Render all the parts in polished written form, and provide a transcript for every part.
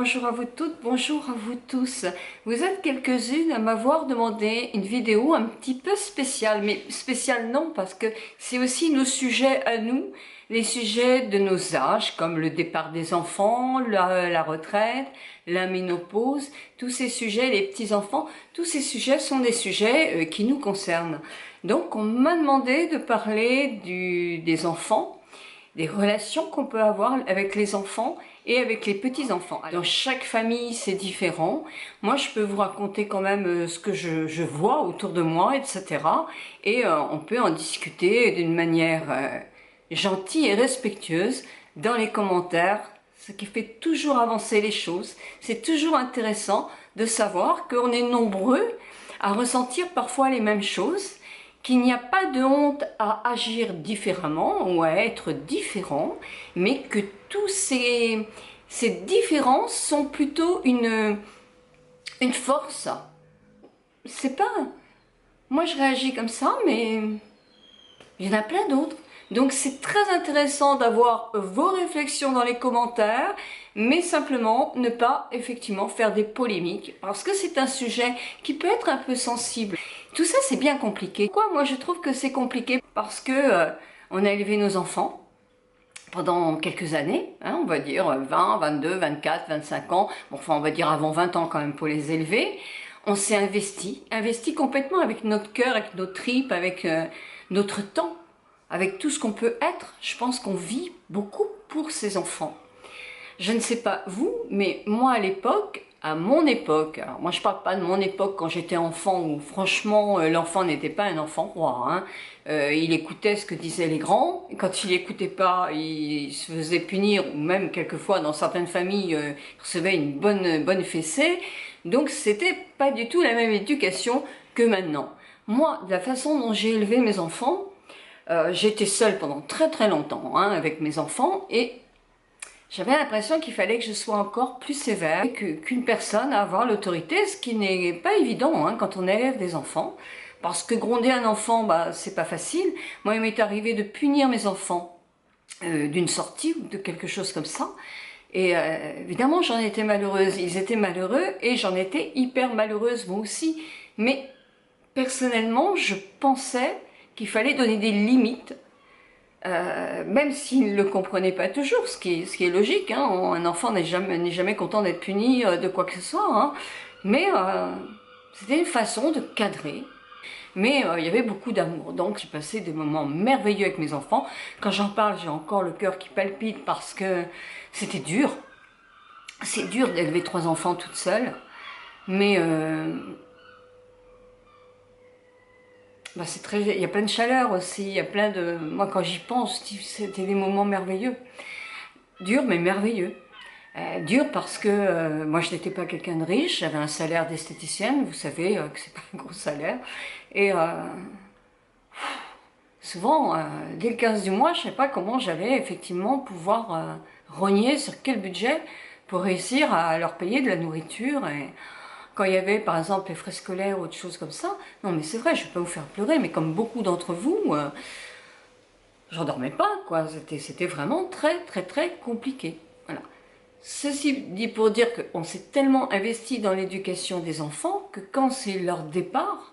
bonjour à vous toutes, bonjour à vous tous. Vous êtes quelques-unes à m'avoir demandé une vidéo un petit peu spéciale, mais spéciale non, parce que c'est aussi nos sujets à nous, les sujets de nos âges, comme le départ des enfants, la retraite, la ménopause, tous ces sujets, les petits-enfants, tous ces sujets sont des sujets qui nous concernent. Donc on m'a demandé de parler des enfants, des relations qu'on peut avoir avec les enfants et avec les petits-enfants. Dans chaque famille, c'est différent. Moi, je peux vous raconter quand même ce que je vois autour de moi, etc. Et on peut en discuter d'une manière gentille et respectueuse dans les commentaires, ce qui fait toujours avancer les choses. C'est toujours intéressant de savoir qu'on est nombreux à ressentir parfois les mêmes choses, qu'il n'y a pas de honte à agir différemment ou à être différent, mais que tous ces différences sont plutôt une force. C'est pas... Moi je réagis comme ça, mais il y en a plein d'autres. Donc c'est très intéressant d'avoir vos réflexions dans les commentaires, mais simplement ne pas effectivement faire des polémiques, parce que c'est un sujet qui peut être un peu sensible. Tout ça c'est bien compliqué. Pourquoi moi je trouve que c'est compliqué? Parce que on a élevé nos enfants pendant quelques années, hein, on va dire 20, 22, 24, 25 ans, bon, enfin on va dire avant 20 ans quand même pour les élever. On s'est investi complètement avec notre cœur, avec nos tripes, avec notre temps, avec tout ce qu'on peut être. Je pense qu'on vit beaucoup pour ses enfants. Je ne sais pas vous, mais moi à mon époque, alors moi je parle pas de mon époque quand j'étais enfant où franchement l'enfant n'était pas un enfant roi, hein. Il écoutait ce que disaient les grands, et quand il n'écoutait pas, il se faisait punir, ou même quelquefois dans certaines familles, il recevait une bonne fessée. Donc c'était pas du tout la même éducation que maintenant. Moi, de la façon dont j'ai élevé mes enfants, j'étais seule pendant très longtemps hein, avec mes enfants et j'avais l'impression qu'il fallait que je sois encore plus sévère qu'une personne à avoir l'autorité, ce qui n'est pas évident hein, quand on élève des enfants. Parce que gronder un enfant, bah, c'est pas facile. Moi, il m'est arrivé de punir mes enfants d'une sortie ou de quelque chose comme ça. Et évidemment, j'en étais malheureuse. Ils étaient malheureux et j'en étais hyper malheureuse moi aussi. Mais personnellement, je pensais qu'il fallait donner des limites, même s'ils ne le comprenaient pas toujours, ce qui est logique, hein. Un enfant n'est jamais content d'être puni de quoi que ce soit, hein. Mais c'était une façon de cadrer. Mais il y avait beaucoup d'amour, donc j'ai passé des moments merveilleux avec mes enfants. Quand j'en parle, j'ai encore le cœur qui palpite parce que c'était dur. C'est dur d'élever 3 enfants toute seule, mais bah c'est très, il y a plein de chaleur aussi, il y a plein de... Moi quand j'y pense, c'était des moments merveilleux. Dur mais merveilleux. Dur parce que moi je n'étais pas quelqu'un de riche, j'avais un salaire d'esthéticienne, vous savez que c'est pas un gros salaire. Et souvent, dès le 15 du mois, je ne sais pas comment j'allais effectivement pouvoir rogner sur quel budget pour réussir à leur payer de la nourriture. Et quand il y avait par exemple les frais scolaires ou autre chose comme ça, non mais c'est vrai, je ne vais pas vous faire pleurer, mais comme beaucoup d'entre vous, j'en dormais pas, quoi. C'était vraiment très compliqué. Voilà. Ceci dit pour dire qu'on s'est tellement investi dans l'éducation des enfants que quand c'est leur départ,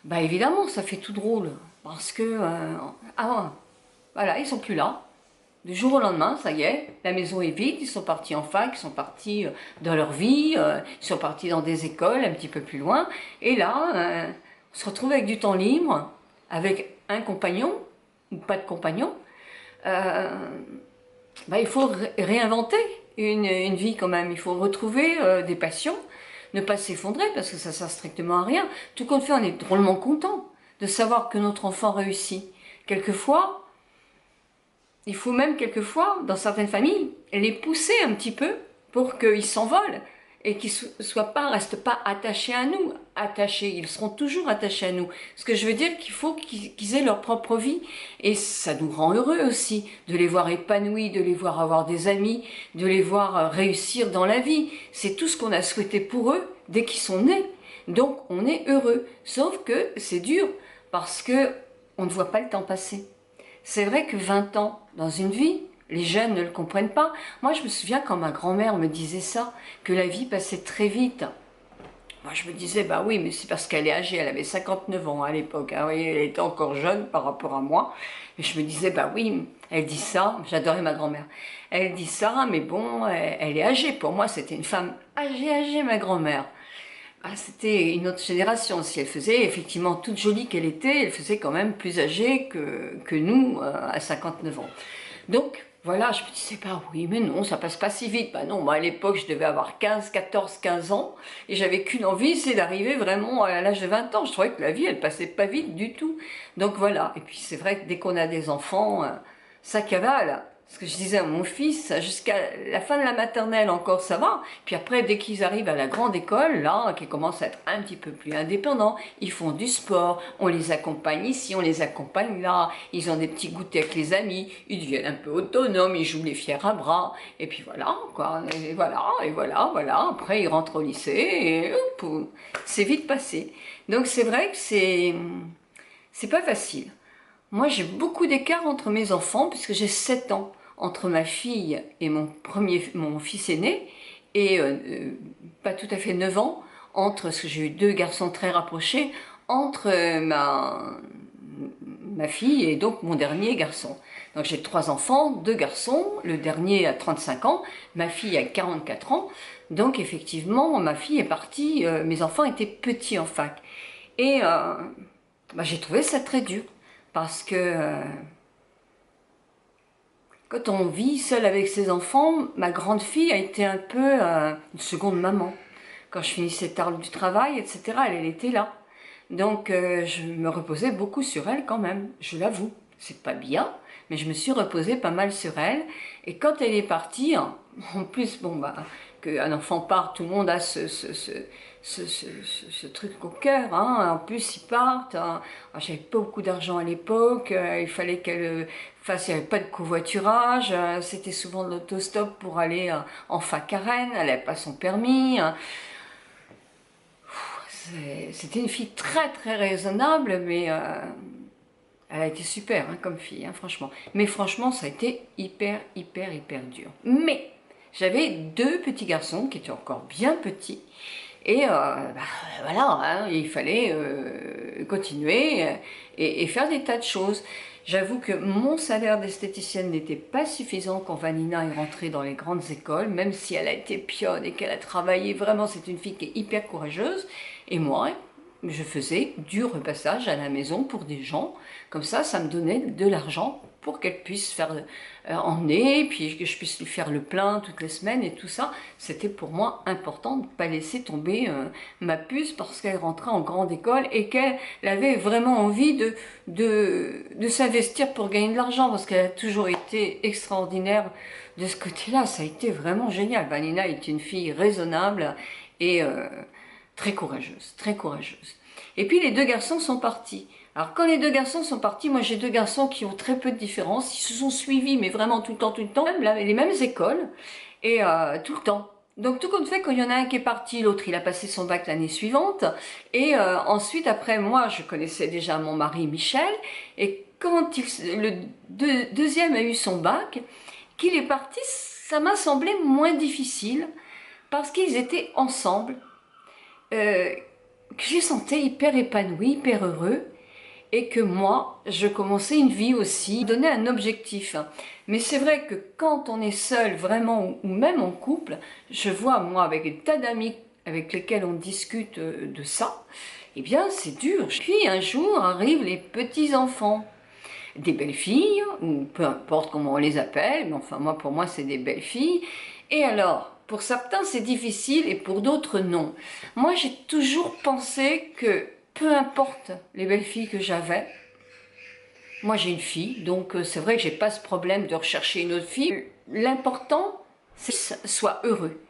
bah évidemment ça fait tout drôle. Parce que, voilà, ils sont plus là. Du jour au lendemain, ça y est, la maison est vide, ils sont partis en fac, ils sont partis dans leur vie, ils sont partis dans des écoles un petit peu plus loin. Et là, on se retrouve avec du temps libre, avec un compagnon, ou pas de compagnon. Bah, il faut réinventer une vie quand même, il faut retrouver des passions, ne pas s'effondrer parce que ça sert strictement à rien. Tout compte fait, on est drôlement content de savoir que notre enfant réussit. Quelquefois, il faut même quelquefois, dans certaines familles, les pousser un petit peu pour qu'ils s'envolent et qu'ils restent pas attachés à nous. Attachés, ils seront toujours attachés à nous. Ce que je veux dire qu'il faut qu'ils aient leur propre vie. Et ça nous rend heureux aussi de les voir épanouis, de les voir avoir des amis, de les voir réussir dans la vie. C'est tout ce qu'on a souhaité pour eux dès qu'ils sont nés. Donc on est heureux. Sauf que c'est dur parce que on ne voit pas le temps passer. C'est vrai que 20 ans dans une vie, Les jeunes ne le comprennent pas. Moi, je me souviens quand ma grand-mère me disait ça, que la vie passait très vite. Moi, je me disais, bah oui, mais c'est parce qu'elle est âgée, elle avait 59 ans à l'époque, hein, oui, elle était encore jeune par rapport à moi. Et je me disais, bah oui, elle dit ça, j'adorais ma grand-mère. Elle dit ça, mais bon, elle est âgée. Pour moi, c'était une femme âgée, ma grand-mère. Ah, c'était une autre génération. Si elle faisait, effectivement, toute jolie qu'elle était, elle faisait quand même plus âgée que nous, à 59 ans. Donc, voilà, je me disais, bah oui, mais non, ça passe pas si vite. Bah non, moi à l'époque, je devais avoir 15 ans, et j'avais qu'une envie, c'est d'arriver vraiment à l'âge de 20 ans. Je trouvais que la vie, elle passait pas vite du tout. Donc voilà, et puis c'est vrai que dès qu'on a des enfants, ça cavale. Ce que je disais à mon fils, jusqu'à la fin de la maternelle encore ça va, puis après dès qu'ils arrivent à la grande école, là, qu'ils commencent à être un petit peu plus indépendants, ils font du sport, on les accompagne ici, on les accompagne là, ils ont des petits goûters avec les amis, ils deviennent un peu autonomes, ils jouent les fiers à bras, et puis voilà, quoi, et voilà, après ils rentrent au lycée, et hop, c'est vite passé. Donc c'est vrai que c'est pas facile. Moi j'ai beaucoup d'écart entre mes enfants, puisque j'ai 7 ans entre ma fille et mon fils aîné, et pas tout à fait 9 ans, parce que j'ai eu 2 garçons très rapprochés, entre ma fille et donc mon dernier garçon. Donc j'ai 3 enfants, 2 garçons, le dernier a 35 ans, ma fille a 44 ans, donc effectivement ma fille est partie, mes enfants étaient petits en fac. Et bah, j'ai trouvé ça très dur, parce que quand on vit seul avec ses enfants, ma grande fille a été un peu une seconde maman. Quand je finissais tard du travail, etc., elle était là. Donc je me reposais beaucoup sur elle quand même, je l'avoue. C'est pas bien, mais je me suis reposée pas mal sur elle. Et quand elle est partie, en plus, bon bah, qu'un enfant part, tout le monde a ce truc au cœur, hein. En plus ils partent, hein. J'avais pas beaucoup d'argent à l'époque, il fallait qu'elle fasse, il n'y avait pas de covoiturage, c'était souvent de l'autostop pour aller en fac à Rennes, elle n'avait pas son permis, hein. C'était une fille très très raisonnable, mais elle a été super, hein, comme fille, hein, franchement. Mais franchement, ça a été hyper dur. Mais j'avais 2 petits garçons qui étaient encore bien petits. Et bah, voilà, hein, il fallait continuer et faire des tas de choses. J'avoue que mon salaire d'esthéticienne n'était pas suffisant quand Vanina est rentrée dans les grandes écoles, même si elle a été pionne et qu'elle a travaillé vraiment, c'est une fille qui est hyper courageuse. Et moi, je faisais du repassage à la maison pour des gens, comme ça me donnait de l'argent pour qu'elle puisse faire emmener, puis que je puisse lui faire le plein toutes les semaines et tout ça. C'était pour moi important de ne pas laisser tomber ma puce parce qu'elle rentrait en grande école et qu'elle avait vraiment envie de s'investir pour gagner de l'argent, parce qu'elle a toujours été extraordinaire de ce côté-là. Ça a été vraiment génial. Vanina est une fille raisonnable et très courageuse, très courageuse. Et puis les 2 garçons sont partis. Alors quand les 2 garçons sont partis, moi j'ai 2 garçons qui ont très peu de différence, ils se sont suivis, mais vraiment tout le temps, même les mêmes écoles, et tout le temps. Donc tout compte fait, quand il y en a un qui est parti, l'autre il a passé son bac l'année suivante, et ensuite après moi je connaissais déjà mon mari Michel, et quand le deuxième a eu son bac, qu'il est parti, ça m'a semblé moins difficile, parce qu'ils étaient ensemble, que je les sentais hyper épanouis, hyper heureux, et que moi, je commençais une vie aussi, donner un objectif. Mais c'est vrai que quand on est seul, vraiment, ou même en couple, je vois, moi, avec des tas d'amis avec lesquels on discute de ça, eh bien, c'est dur. Puis, un jour, arrivent les petits-enfants. Des belles filles, ou peu importe comment on les appelle, mais enfin, moi, pour moi, c'est des belles filles. Et alors, pour certains, c'est difficile, et pour d'autres, non. Moi, j'ai toujours pensé que peu importe les belles filles que j'avais, moi j'ai une fille, donc c'est vrai que j'ai pas ce problème de rechercher une autre fille. L'important, c'est qu'ils soient heureux.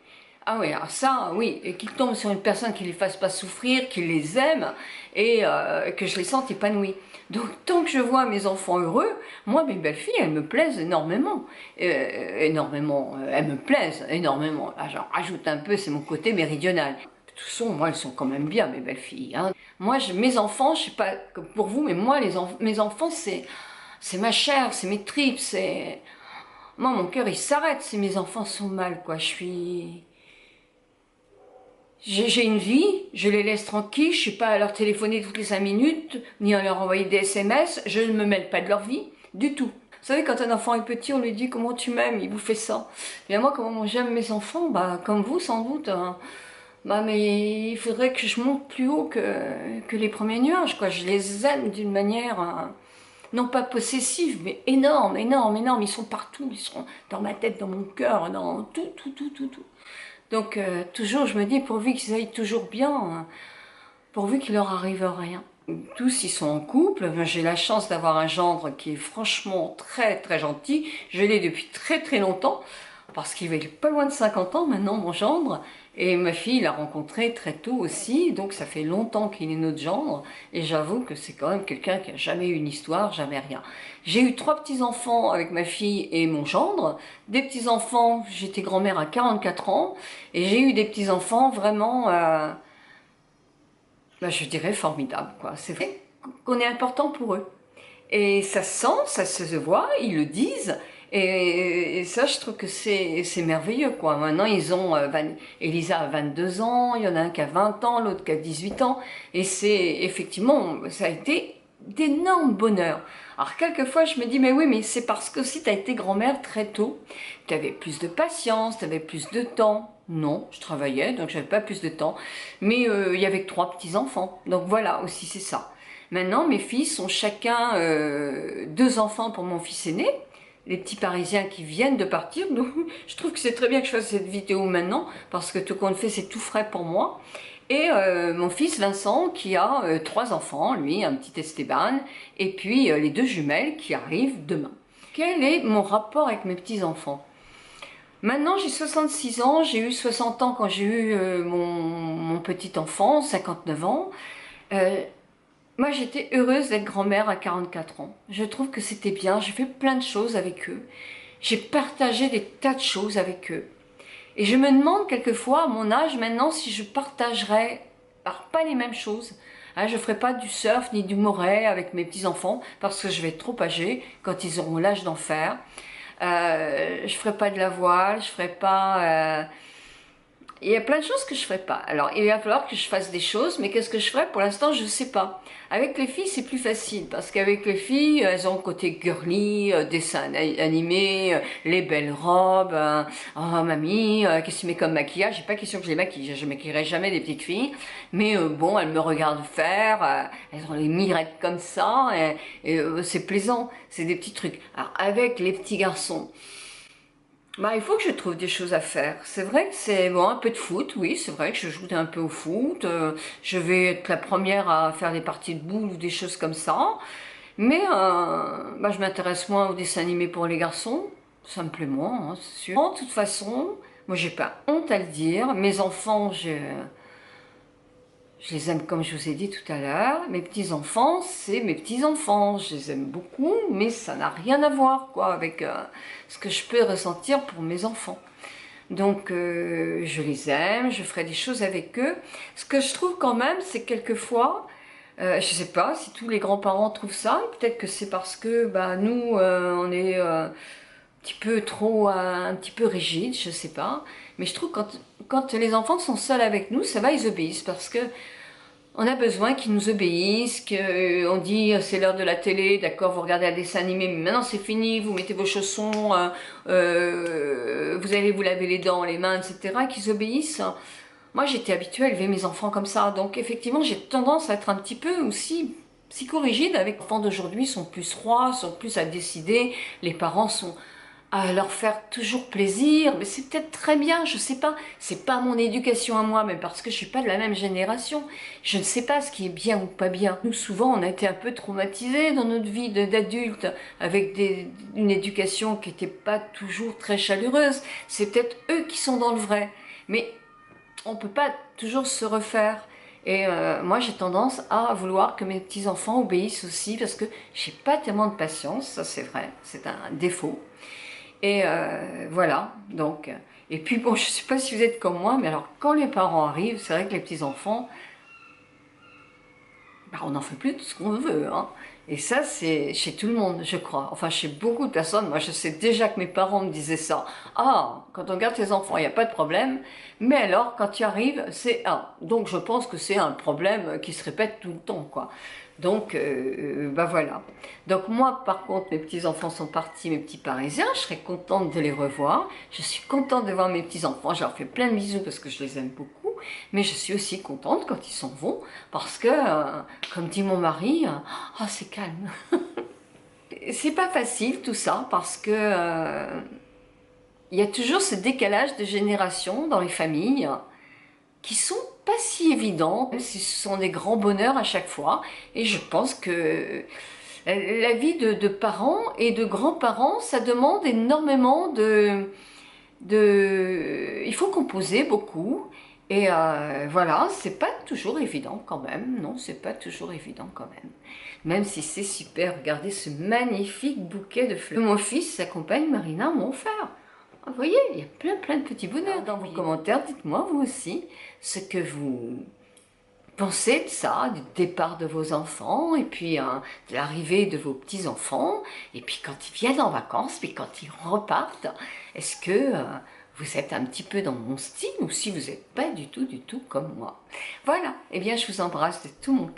Ah oui, alors ça, oui, et qu'ils tombent sur une personne qui ne les fasse pas souffrir, qui les aime, et que je les sente épanouies. Donc tant que je vois mes enfants heureux, moi mes belles filles, elles me plaisent énormément. Elles me plaisent énormément. Là, j'en rajoute un peu, c'est mon côté méridional. De toute façon, moi, elles sont quand même bien, mes belles filles, hein. Moi, mes enfants, je sais pas comme pour vous, mais moi, mes enfants, c'est ma chair, c'est mes tripes, c'est... moi mon cœur il s'arrête si mes enfants sont mal, quoi. J'ai une vie, je les laisse tranquilles, je suis pas à leur téléphoner toutes les 5 minutes, ni à leur envoyer des SMS, je ne me mêle pas de leur vie, du tout. Vous savez, quand un enfant est petit, on lui dit comment tu m'aimes, il vous fait ça. Et moi, comment j'aime mes enfants, bah, comme vous sans doute, hein. Bah, mais il faudrait que je monte plus haut que les premiers nuages, quoi. Je les aime d'une manière, hein, non pas possessive, mais énorme, énorme, énorme. Ils sont partout, ils sont dans ma tête, dans mon cœur, dans tout, tout, tout, tout, tout. Donc toujours, je me dis, pourvu qu'ils aillent toujours bien, hein, pourvu qu'il leur arrive rien. Tous, ils sont en couple. J'ai la chance d'avoir un gendre qui est franchement très, très gentil. Je l'ai depuis très, très longtemps, parce qu'il est pas loin de 50 ans maintenant, mon gendre. Et ma fille l'a rencontré très tôt aussi, donc ça fait longtemps qu'il est notre gendre. Et j'avoue que c'est quand même quelqu'un qui a jamais eu une histoire, jamais rien. J'ai eu 3 petits-enfants avec ma fille et mon gendre. Des petits-enfants, j'étais grand-mère à 44 ans. Et j'ai eu des petits-enfants vraiment, bah, je dirais, formidables, quoi. C'est vrai qu'on est important pour eux. Et ça se sent, ça se voit, ils le disent. Et ça, je trouve que c'est merveilleux, quoi. Maintenant, ils ont... Elisa a 22 ans, il y en a un qui a 20 ans, l'autre qui a 18 ans. Et c'est effectivement, ça a été d'énormes bonheurs. Alors, quelquefois, je me dis, mais oui, mais c'est parce que si tu as été grand-mère très tôt, tu avais plus de patience, tu avais plus de temps. Non, je travaillais, donc j'avais pas plus de temps. Mais il y avait que 3 petits-enfants. Donc voilà, aussi, c'est ça. Maintenant, mes fils ont chacun 2 enfants pour mon fils aîné, les petits Parisiens qui viennent de partir. Donc, je trouve que c'est très bien que je fasse cette vidéo maintenant, parce que tout compte fait, c'est tout frais pour moi. Et mon fils Vincent qui a 3 enfants, lui, un petit Esteban, et puis les 2 jumelles qui arrivent demain. Quel est mon rapport avec mes petits-enfants? Maintenant, j'ai 66 ans, j'ai eu 60 ans quand j'ai eu mon petit enfant, 59 ans. Euh, Moi, j'étais heureuse d'être grand-mère à 44 ans. Je trouve que c'était bien. J'ai fait plein de choses avec eux. J'ai partagé des tas de choses avec eux. Et je me demande quelquefois, à mon âge maintenant, si je partagerais pas les mêmes choses. Hein, je ne ferai pas du surf ni du moret avec mes petits-enfants parce que je vais être trop âgée quand ils auront l'âge d'en faire. Je ne ferai pas de la voile, je ferai pas... Il y a plein de choses que je ne ferai pas. Alors, il va falloir que je fasse des choses, mais qu'est-ce que je ferai? Pour l'instant, je ne sais pas. Avec les filles, c'est plus facile, parce qu'avec les filles, elles ont le côté girly, dessin animé, les belles robes. Oh, mamie, qu'est-ce que tu mets comme maquillage? J'ai pas question que je les maquille, je ne maquillerai jamais les petites filles. Mais bon, elles me regardent faire, elles ont les mirettes comme ça, et c'est plaisant, c'est des petits trucs. Alors, avec les petits garçons, bah, il faut que je trouve des choses à faire. C'est vrai que c'est bon, un peu de foot, oui, c'est vrai que je joue un peu au foot. Je vais être la première à faire des parties de boules ou des choses comme ça. Mais bah, je m'intéresse moins aux dessins animés pour les garçons. Ça me plaît moins, hein, c'est sûr. De toute façon, moi j'ai pas honte à le dire. Mes enfants, je les aime comme je vous ai dit tout à l'heure. Mes petits-enfants, c'est mes petits-enfants. Je les aime beaucoup, mais ça n'a rien à voir quoi, avec ce que je peux ressentir pour mes enfants. Donc, je les aime, je ferai des choses avec eux. Ce que je trouve quand même, c'est quelquefois, je ne sais pas si tous les grands-parents trouvent ça, peut-être que c'est parce que bah, nous, on est un petit peu trop, un petit peu rigide, je ne sais pas. Mais je trouve que quand les enfants sont seuls avec nous, ça va, ils obéissent parce que on a besoin qu'ils nous obéissent, qu'on dit c'est l'heure de la télé, d'accord, vous regardez un dessin animé, mais maintenant c'est fini, vous mettez vos chaussons, vous allez vous laver les dents, les mains, etc., qu'ils obéissent. Moi j'étais habituée à élever mes enfants comme ça, donc effectivement j'ai tendance à être un petit peu aussi psychorigide avec les enfants d'aujourd'hui, sont plus rois, sont plus à décider, les parents sont à leur faire toujours plaisir, mais c'est peut-être très bien, je sais pas, c'est pas mon éducation à moi, mais parce que je suis pas de la même génération, je ne sais pas ce qui est bien ou pas bien. Nous souvent on a été un peu traumatisés dans notre vie d'adulte, avec une éducation qui n'était pas toujours très chaleureuse, c'est peut-être eux qui sont dans le vrai, mais on peut pas toujours se refaire. Et moi j'ai tendance à vouloir que mes petits-enfants obéissent aussi, parce que j'ai pas tellement de patience, ça c'est vrai, c'est un défaut. Et voilà, donc. Et puis bon, je ne sais pas si vous êtes comme moi, mais alors quand les parents arrivent, c'est vrai que les petits-enfants, bah, on n'en fait plus tout ce qu'on veut. Hein. Et ça, c'est chez tout le monde, je crois. Enfin, chez beaucoup de personnes. Moi, je sais déjà que mes parents me disaient ça. Ah, quand on garde tes enfants, il n'y a pas de problème. Mais alors, quand tu arrives, c'est un. Donc, je pense que c'est un problème qui se répète tout le temps, quoi. Donc, bah voilà. Donc moi, par contre, mes petits-enfants sont partis, mes petits Parisiens. Je serais contente de les revoir. Je suis contente de voir mes petits-enfants. Je leur fais plein de bisous parce que je les aime beaucoup. Mais je suis aussi contente quand ils s'en vont parce que, comme dit mon mari, ah, c'est calme. C'est pas facile tout ça parce que il y a toujours ce décalage de génération dans les familles qui sont pas si évidents, même si ce sont des grands bonheurs à chaque fois. Et je pense que la vie de parents et de grands-parents, ça demande énormément il faut composer beaucoup. Et voilà, c'est pas toujours évident quand même. Non, c'est pas toujours évident quand même. Même si c'est super, regardez ce magnifique bouquet de fleurs. Mon fils, sa compagne Marina m'ont offert. Vous voyez, il y a plein de petits bonheurs. Dans vos commentaires, dites-moi vous aussi ce que vous pensez de ça, du départ de vos enfants, et puis de l'arrivée de vos petits-enfants, et puis quand ils viennent en vacances, puis quand ils repartent, est-ce que vous êtes un petit peu dans mon style, ou si vous n'êtes pas du tout comme moi. Voilà, eh bien je vous embrasse de tout mon cœur.